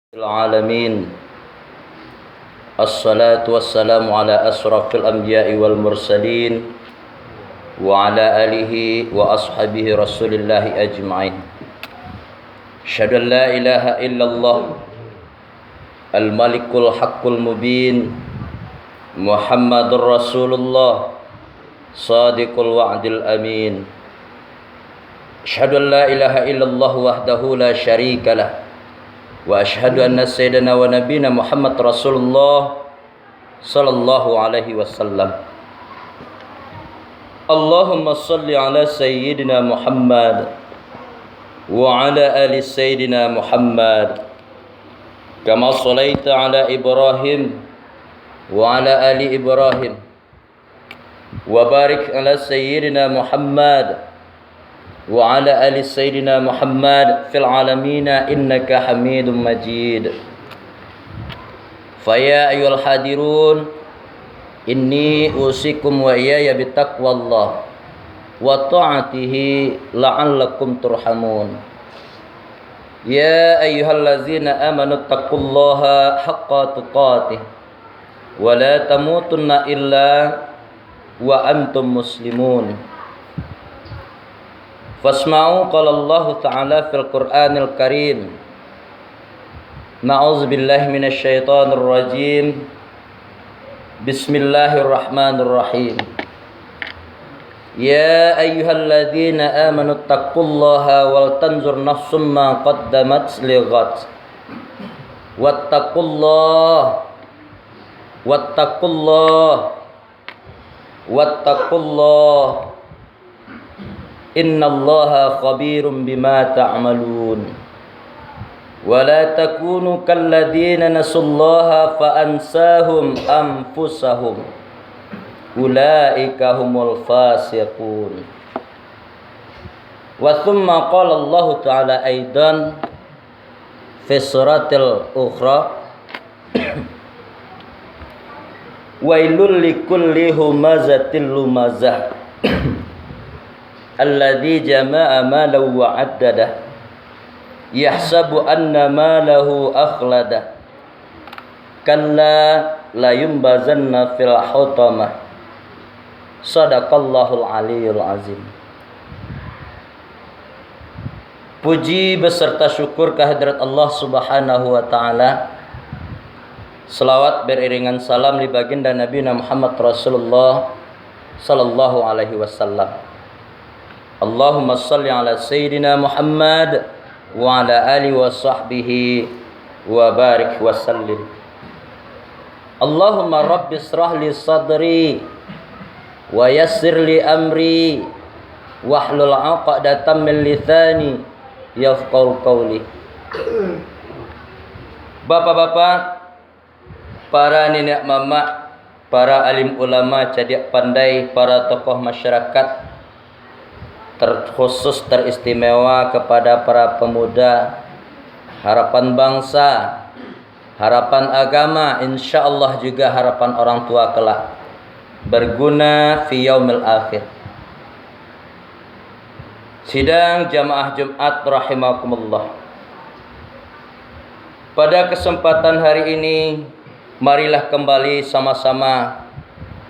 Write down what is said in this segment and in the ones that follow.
العالمين الصلاة والسلام على أشرف الأنبياء والمرسلين وعلى آله وأصحابه رسول الله أجمعين أشهد أن لا إله إلا الله الملك الحق المبين محمد رسول الله صادق الوعد الأمين أشهد أن لا إله إلا الله وحده لا شريك له وأشهد أن سيدنا ونبينا محمد رسول الله صلى الله عليه وسلم اللهم صل على سيدنا محمد وعلى آل سيدنا محمد كما صليت على إبراهيم وعلى آل إبراهيم وبارك على سيدنا محمد وعلى آل سيدنا محمد في العالمين إنك حميد مجيد فيا أيها الحاضرون إني أوصيكم وإياي بتقوى الله وطاعته لعلكم ترحمون يا أيها الذين آمنوا اتقوا الله حق تقاته ولا تموتن إلا وأنتم مسلمون فاسمعوا قال الله تعالى في القرآن الكريم نعوذ بالله من الشيطان الرجيم بسم الله الرحمن الرحيم يا أيها الذين آمنوا اتقوا الله ولتنظر نفس ما قدمت لغد واتقوا الله واتقوا الله واتقوا الله إن الله خبير بما تعملون ولا تكونوا كالذين نسوا الله فأنساهم أنفسهم أولئك هم الفاسقون وثم قال الله تعالى أيضا في السورة الأخرى ويل لكل همزة لمزة الذي جمع ماله وعدده يحسب أن ماله أخلده كلا لا ينبذن في الحطمة صدق الله العلي العظيم. Puji beserta syukur kehadirat Allah Subhanahu wa taala. Selawat beriringan salam li baginda Nabi Muhammad Rasulullah sallallahu alaihi wasallam. Allahumma salli ala Sayyidina Muhammad wa ala alihi wa sahbihi wa barik wa sallim. Allahumma rabbi israh li sadri wa yassir li amri wahlul 'uqdatam min lisani yafqahu qawli. Bapak-bapak, para nenek mama, para alim ulama cerdik pandai, para tokoh masyarakat, terkhusus teristimewa kepada para pemuda, harapan bangsa, harapan agama, insyaallah juga harapan orang tua kelak, berguna fi yaumil akhir. Sidang jamaah Jumat rahimakumullah. Pada kesempatan hari ini, marilah kembali sama-sama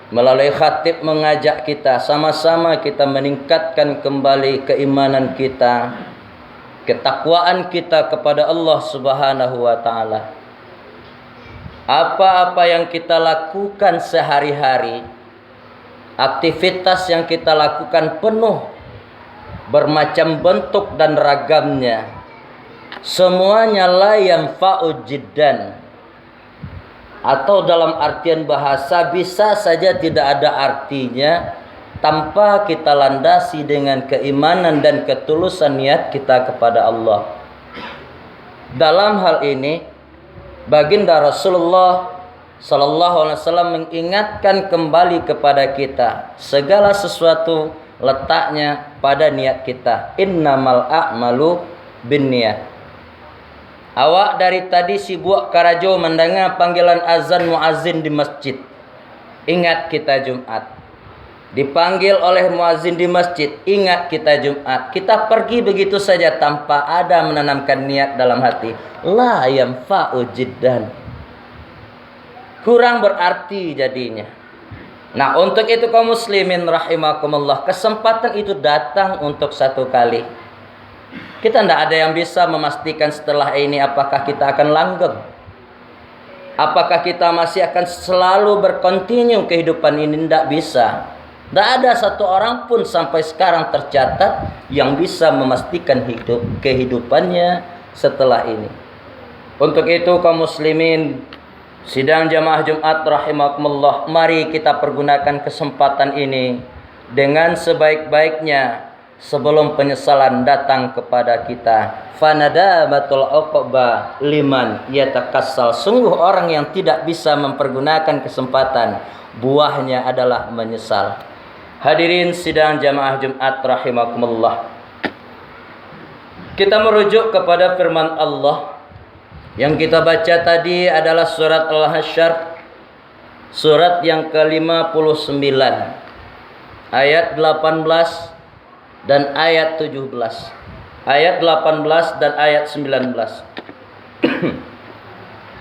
melalui khatib mengajak kita sama-sama kita meningkatkan kembali keimanan kita, ketakwaan kita kepada Allah Subhanahu wa taala. Apa-apa yang kita lakukan sehari-hari, aktivitas yang kita lakukan penuh bermacam bentuk dan ragamnya, semuanya la yanfa'u jiddan, atau dalam artian bahasa bisa saja tidak ada artinya tanpa kita landasi dengan keimanan dan ketulusan niat kita kepada Allah. Dalam hal ini baginda Rasulullah sallallahu alaihi wasallam mengingatkan kembali kepada kita segala sesuatu letaknya pada niat kita. Innamal a'malu binniyat. Awak dari tadi sibuk karajo mendengar panggilan azan muazin di masjid. Ingat kita Jumat. dipanggil oleh muazin di masjid, ingat kita Jumat, kita pergi begitu saja tanpa ada menanamkan niat dalam hati, la yanfa'u jiddan, kurang berarti jadinya. Nah, untuk itu kaum muslimin rahimakumullah, kesempatan itu datang untuk satu kali. Kita tidak ada yang bisa memastikan setelah ini apakah kita akan langgeng, apakah kita masih akan selalu berkontinu kehidupan ini. Tidak bisa. Tidak ada satu orang pun sampai sekarang tercatat yang bisa memastikan kehidupannya setelah ini. Untuk itu kaum muslimin sidang jamaah Jumat rahimakumullah, mari kita pergunakan kesempatan ini dengan sebaik-baiknya sebelum penyesalan datang kepada kita. Fanadamatul uqba liman yatakassal, sungguh orang yang tidak bisa mempergunakan kesempatan, buahnya adalah menyesal. Hadirin sidang jamaah Jumat rahimakumullah, kita merujuk kepada firman Allah. Yang kita baca tadi adalah surat Al-Hasyr, surat yang ke-59, ayat 18 dan ayat 17. Ayat 18 dan ayat 19.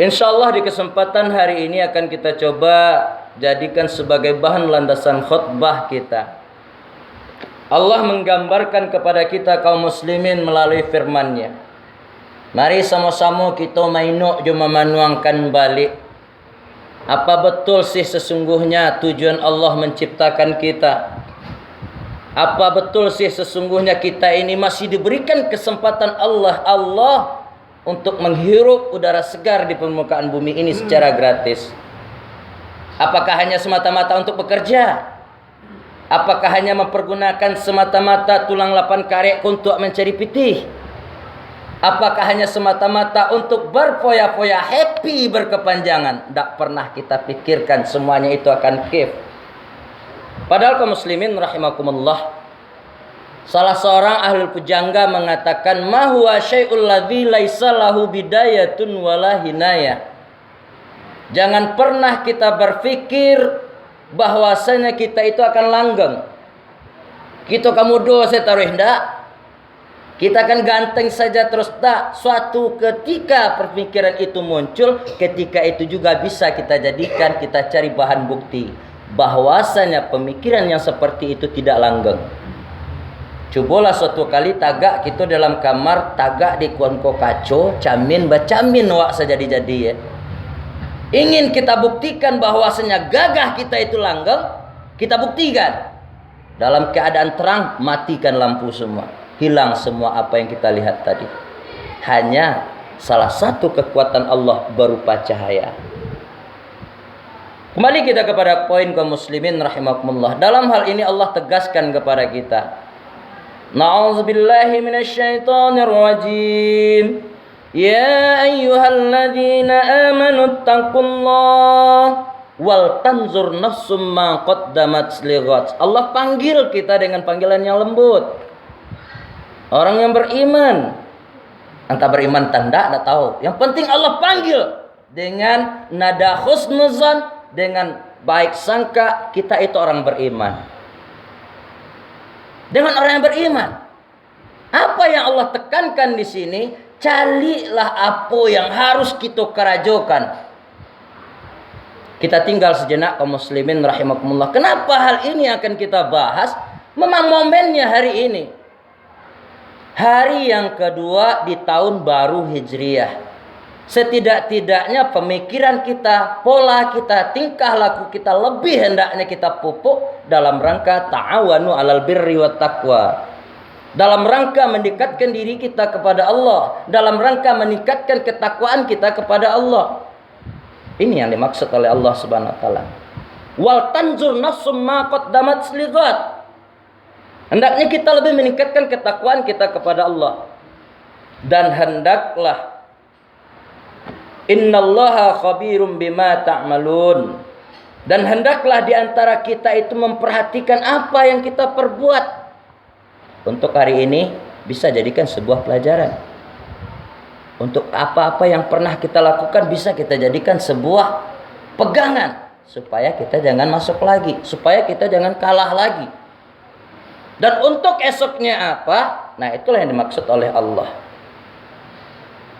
Insyaallah di kesempatan hari ini akan kita coba jadikan sebagai bahan landasan khutbah kita. Allah menggambarkan kepada kita kaum muslimin melalui firman-Nya. Mari sama-sama kita mainuk juma manuangkan balik. Apa betul sih sesungguhnya tujuan Allah menciptakan kita? Apa betul sih sesungguhnya kita ini masih diberikan kesempatan Allah untuk menghirup udara segar di permukaan bumi ini secara gratis? Apakah hanya semata-mata untuk bekerja? Apakah hanya mempergunakan semata-mata tulang lapan karek untuk mencari pitih? Apakah hanya semata-mata untuk berfoya-foya happy berkepanjangan? Tidak pernah kita pikirkan semuanya itu akan kif. Padahal kaum muslimin rahimakumullah, salah seorang ahli pujangga mengatakan, ma huwa syai'ul ladzi laisa lahu bidayatun wala hinayah. Jangan pernah kita berpikir bahwasanya kita itu akan langgeng. Kita kamu dosa taruh ndak? Kita akan ganteng saja terus tak. Suatu ketika perpikiran itu muncul, ketika itu juga bisa kita jadikan, kita cari bahan bukti bahwasanya pemikiran yang seperti itu tidak langgeng. Cobalah suatu kali tagak kita dalam kamar, tagak di kuanko kaco, camin bacamin wak sejadi-jadi ya. Ingin kita buktikan bahwasanya gagah kita itu langgeng, kita buktikan. Dalam keadaan terang, matikan lampu semua. Hilang semua apa yang kita lihat tadi. Hanya salah satu kekuatan Allah berupa cahaya. Kembali kita kepada poin kaum muslimin rahimakumullah. Dalam hal ini Allah tegaskan kepada kita, na'udzubillahi minasyaitonir rajim. Ya ayyuhalladzina amanu taqullaha wal tanzur nafsum ma qaddamat lighat. Allah panggil kita dengan panggilan yang lembut. Orang yang beriman, entah beriman tanda, tidak tahu. Yang penting Allah panggil dengan nada husnuzan, dengan baik sangka, kita itu orang beriman. Dengan orang yang beriman. Apa yang Allah tekankan di sini? Carilah apa yang harus kita kerajokan. Kita tinggal sejenak kaum muslimin rahimakumullah. Kenapa hal ini akan kita bahas? Memang momennya hari ini. Hari yang kedua di tahun baru Hijriah. Setidak-tidaknya pemikiran kita, pola kita, tingkah laku kita lebih hendaknya kita pupuk dalam rangka ta'awanu 'alal birri wat taqwa. Dalam rangka mendekatkan diri kita kepada Allah, dalam rangka meningkatkan ketakwaan kita kepada Allah. Ini yang dimaksud oleh Allah Subhanahu wa taala. Wal tanzur nafsum ma qaddamat lighat. Hendaknya kita lebih meningkatkan ketakwaan kita kepada Allah. Dan hendaklah innallaha khabirum bima ta'malun. Dan hendaklah di antara kita itu memperhatikan apa yang kita perbuat. Untuk hari ini bisa jadikan sebuah pelajaran. Untuk apa-apa yang pernah kita lakukan bisa kita jadikan sebuah pegangan. supaya kita jangan masuk lagi, supaya kita jangan kalah lagi. Dan untuk esoknya apa? Nah, itulah yang dimaksud oleh Allah.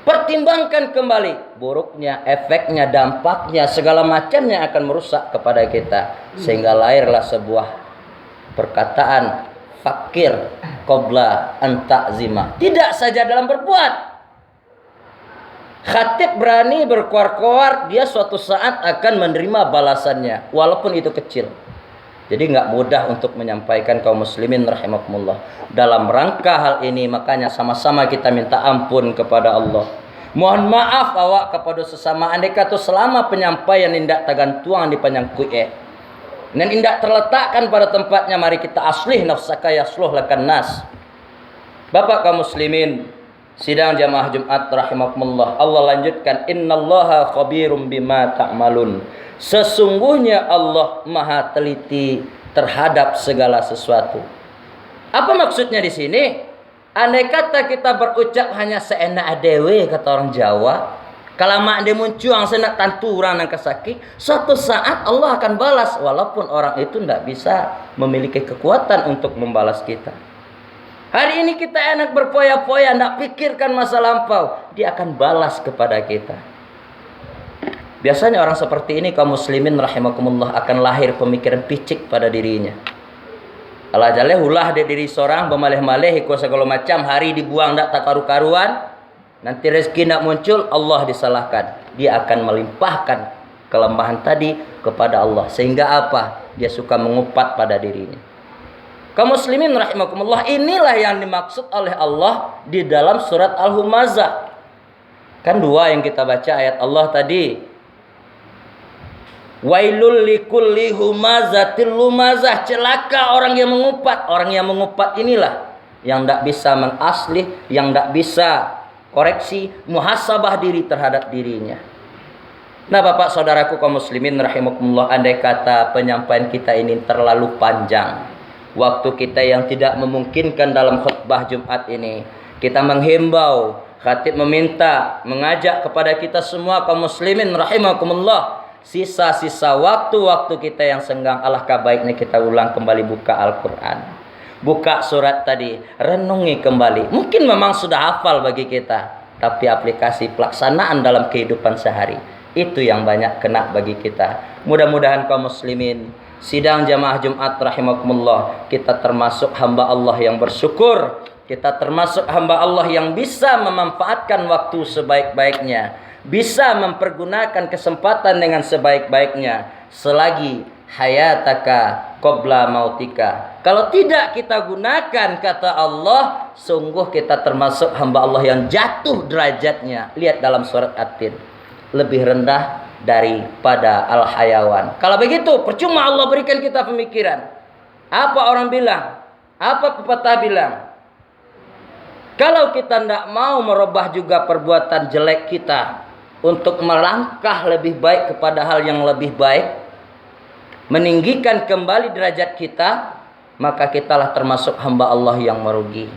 Pertimbangkan kembali buruknya, efeknya, dampaknya, segala macamnya akan merusak kepada kita. Sehingga lahirlah sebuah perkataan fakir qabla an ta'zima. Tidak saja dalam berbuat. Khatib berani berkoar-koar, dia suatu saat akan menerima balasannya, walaupun itu kecil. Jadi nggak mudah untuk menyampaikan kaum muslimin rahimakumullah. Dalam rangka hal ini makanya sama-sama kita minta ampun kepada Allah. Mohon maaf awak kepada sesama. Andai kata selama penyampaian indak tagantuang di panyangkui dan indak terletakkan pada tempatnya, mari kita aslih nafsaka yasluh lakan nas. Bapak kaum muslimin, sidang jamaah Jumat rahimakumullah, Allah lanjutkan, innallaha khabirum bima ta'malun. Sesungguhnya Allah maha teliti terhadap segala sesuatu. Apa maksudnya di sini? Andai kata kita berucap hanya seenak adewe, kata orang Jawa, kalau mak dia muncul senak tanturan yang kesaki, suatu saat Allah akan balas, walaupun orang itu tidak bisa memiliki kekuatan untuk membalas kita. Hari ini kita enak berpoya-poya, tidak pikirkan masa lampau, dia akan balas kepada kita. Biasanya orang seperti ini kaum muslimin rahimakumullah akan lahir pemikiran picik pada dirinya. Allah jaleh ulah di diri seorang bemalih-malih ikut segala macam, hari dibuang tak karu-karuan, nanti rezeki nak muncul, Allah disalahkan. Dia akan melimpahkan kelemahan tadi kepada Allah. Sehingga apa? Dia suka mengupat pada dirinya. Kaum muslimin rahimakumullah, inilah yang dimaksud oleh Allah di dalam surat Al-Humazah. Kan dua yang kita baca ayat Allah tadi. Wailul likulli humazatil lumazah. Celaka orang yang mengupat. Orang yang mengupat inilah yang tidak bisa mengaslih, yang tidak bisa koreksi, muhasabah diri terhadap dirinya. Nah, Bapak saudaraku kaum muslimin rahimakumullah, andai kata penyampaian kita ini terlalu panjang, waktu kita yang tidak memungkinkan dalam khutbah Jumat ini, kita menghimbau, khatib meminta, mengajak kepada kita semua kaum muslimin rahimakumullah, sisa-sisa waktu-waktu kita yang senggang, alangkah baiknya kita ulang kembali buka Al-Quran, buka surat tadi, renungi kembali. Mungkin memang sudah hafal bagi kita, tapi aplikasi pelaksanaan dalam kehidupan sehari, itu yang banyak kena bagi kita. Mudah-mudahan kaum muslimin, sidang jamaah Jumat rahimakumullah, kita termasuk hamba Allah yang bersyukur. Kita termasuk hamba Allah yang bisa memanfaatkan waktu sebaik-baiknya, bisa mempergunakan kesempatan dengan sebaik-baiknya selagi hayataka qabla mautika. Kalau tidak kita gunakan, kata Allah, sungguh kita termasuk hamba Allah yang jatuh derajatnya. Lihat dalam surat At-Tin, lebih rendah daripada al-hayawan. Kalau begitu percuma Allah berikan kita pemikiran. Apa orang bilang? Apa pepatah bilang? Kalau kita tidak mau merubah juga perbuatan jelek kita untuk melangkah lebih baik kepada hal yang lebih baik, meninggikan kembali derajat kita, maka kitalah termasuk hamba Allah yang merugi.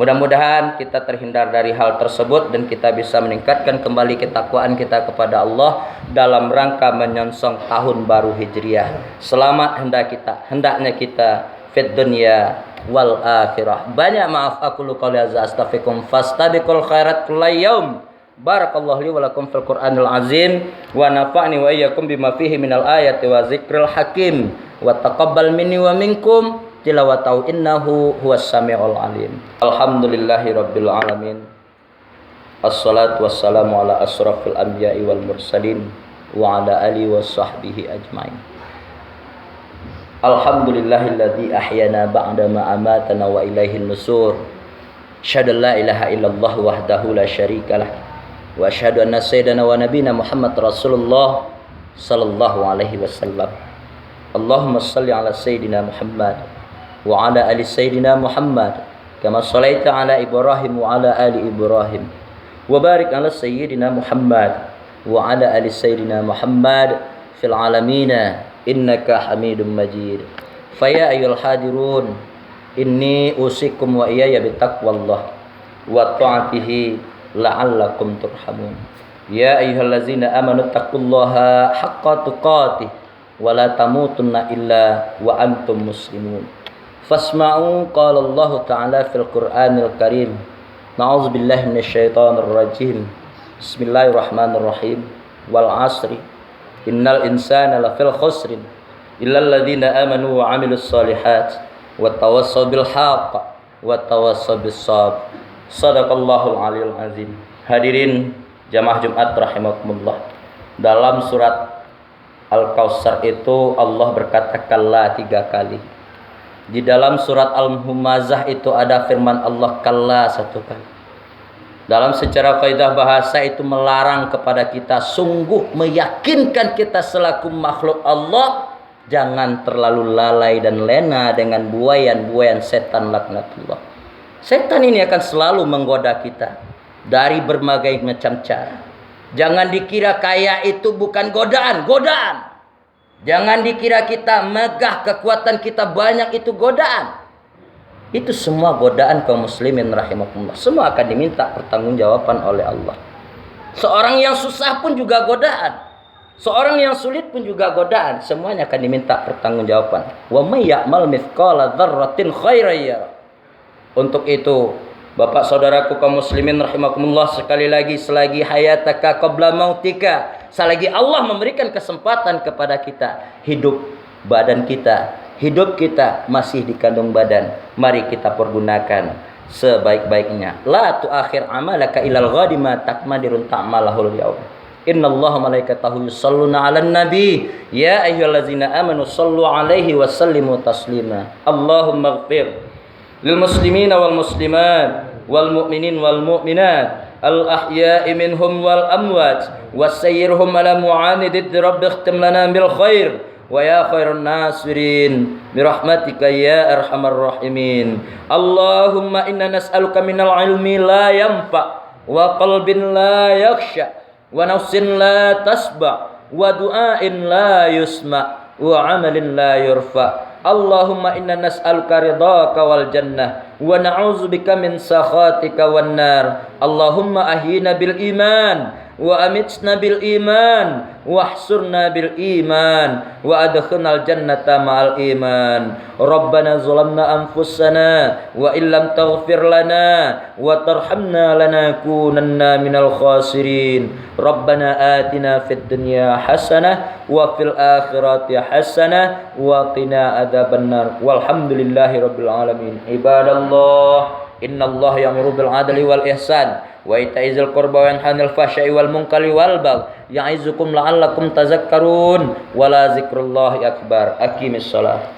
Mudah-mudahan kita terhindar dari hal tersebut dan kita bisa meningkatkan kembali ketakwaan kita kepada Allah dalam rangka menyongsong tahun baru Hijriah. Selamat hendaknya kita fid dunya wal akhirah. Banyak maaf aku qali hadza astaghfirukum fastabiqul khairat kullayaum. Barakallahu li wa lakum fil Qur'anil azim wa nafa'ni wa iyyakum bima fihi minal ayati wa zikril hakim wa taqabbal minni wa minkum tilawatahu innahu huwas samiul alim. Alhamdulillahi rabbil alamin. Assalatu wassalamu ala asrafil anbiya'i wal mursalin wa ala alihi wa sahbihi ajmain. Alhamdulillahilladzi ahyana ba'da ma amatana wa ilaihin nusur. Asyhadu an la ilaha illallah wahdahu la syarikalah wa asyhadu anna sayyidana wa nabiyana Muhammad Rasulullah sallallahu alaihi wasallam. Allahumma shalli ala sayyidina Muhammad wa ala ali sayyidina Muhammad kama shallaita ala Ibrahim wa ala ali Ibrahim wa barik ala sayyidina Muhammad wa ala ali sayyidina Muhammad fil alamin innaka Hamidum Majid. Fa ya ayyuhal hadirun, inni usikum wa iyaya bitaqwallah wa ta'atihi la'allakum turhamun. Ya ayyuhallazina amanu taqullaha haqqa tuqatih wa la tamutunna illa wa antum muslimun. Fasma'u qala Allah Ta'ala fil Qur'anil Karim. Na'udzu billahi minasyaitonir rajim. Bismillahirrahmanirrahim. Wal 'asri innal insana lafil khusrin illal ladzina amanu wa 'amilus shalihat wa tawassaw bil haqq wa tawassaw bis sabr. Shadaqallahul aliyul azim. Hadirin jamaah Jumat rahimakumullah. Dalam surat Al-Kautsar itu Allah berkata kalla 3 kali. Di dalam surat Al-Humazah itu ada firman Allah kalla 1 kali. Dalam secara kaidah bahasa itu melarang kepada kita, sungguh meyakinkan kita selaku makhluk Allah jangan terlalu lalai dan lena dengan buayan-buayan setan laknatullah. Setan ini akan selalu menggoda kita dari berbagai macam cara. Jangan dikira kaya itu bukan godaan. Jangan dikira kita megah, kekuatan kita banyak itu godaan. Itu semua godaan kaum muslimin rahimakumullah. Semua akan diminta pertanggungjawaban oleh Allah. Seorang yang susah pun juga godaan. Seorang yang sulit pun juga godaan. Semuanya akan diminta pertanggungjawaban. Wa may ya'mal mithqala dzarratin khairan yara. Untuk itu, Bapak saudaraku kaum muslimin rahimakumullah, sekali lagi, selagi hayataka qabla mautika, selagi Allah memberikan kesempatan kepada kita, hidup kita masih di kandung badan, mari kita pergunakan sebaik-baiknya. La tuakhir amalaka ilal ghadi ma takmadirun ta'malahul yaum. Innallaha malaikatahu yusholluna 'alan nabi ya ayyuhallazina amanu shallu 'alaihi wa sallimu taslima. Allahumma ighfir lil muslimina wal muslimat wal mu'minin wal mu'minat al ahya'i minhum wal amwat wasayyirhum ala mu'anidid rabbi ikhtim lana bil khair wa ya khairan nasirin bi rahmatika ya arhamar rahimin. Allahumma inna nas'aluka minal ilmi la yanfa wa qalbin la yakhsha wa nafsin la tasba wa du'ain la yusma wa amalin la yurfa. Allahumma inna nas'aluka ridhaka wal jannah wa na'udzubika min sakhatika wan nar. Allahumma ahyina bil iman wa amitna bil iman wahsurna bil iman wa adkhilnal jannata ma'al iman. Rabbana zalamna anfusana wa illam taghfir lana wa tarhamna lanakunanna minal khasirin. Rabbana atina fid dunya hasanah wa fil akhirati hasanah wa qina adzabannar. Walhamdulillahi rabbil alamin. Ibadallah, innallaha ya'muru bil 'adli wal ihsan wa ita'izil qurba wa yanha 'anil fahsya'i wal munkari wal baghi ya'izukum la'allakum tazakkarun wa la dzikrullahi akbar. Aqimissalah.